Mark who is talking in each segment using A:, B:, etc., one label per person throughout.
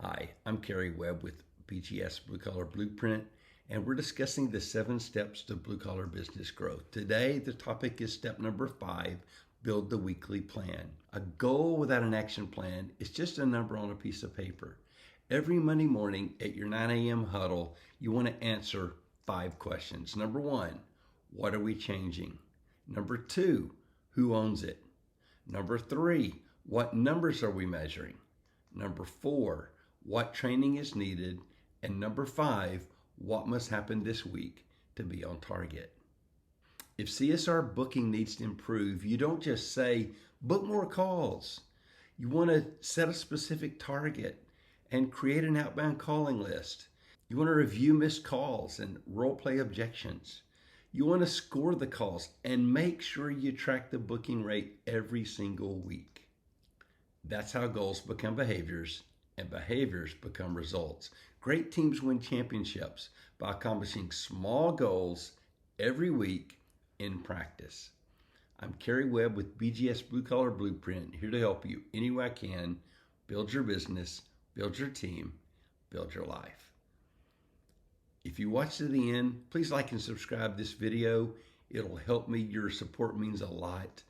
A: Hi, I'm Kerry Webb with BGS Blue Collar Blueprint, and we're discussing the 7 steps to blue collar business growth. Today, the topic is step number 5, build the weekly plan. A goal without an action plan is just a number on a piece of paper. Every Monday morning at your 9 a.m. huddle, you want to answer 5 questions. Number 1, what are we changing? Number 2, who owns it? Number 3, what numbers are we measuring? Number 4, what training is needed? And number 5, what must happen this week to be on target? If CSR booking needs to improve, you don't just say, book more calls. You want to set a specific target and create an outbound calling list. You want to review missed calls and role play objections. You want to score the calls and make sure you track the booking rate every single week. That's how goals become behaviors and behaviors become results. Great teams win championships by accomplishing small goals every week in practice. I'm Kerry Webb with BGS Blue Collar Blueprint, here to help you any way I can build your business, build your team, build your life. If you watch to the end, please like and subscribe this video. It'll help me. Your support means a lot.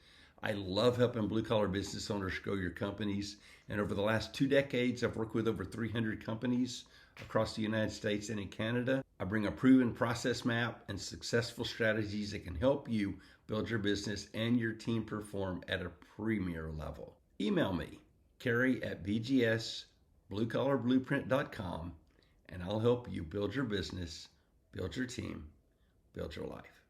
A: I love helping blue-collar business owners grow your companies. And over the last 2 decades, I've worked with over 300 companies across the United States and in Canada. I bring a proven process map and successful strategies that can help you build your business and your team perform at a premier level. Email me, Kerry@bgsbluecollarblueprint.com, and I'll help you build your business, build your team, build your life.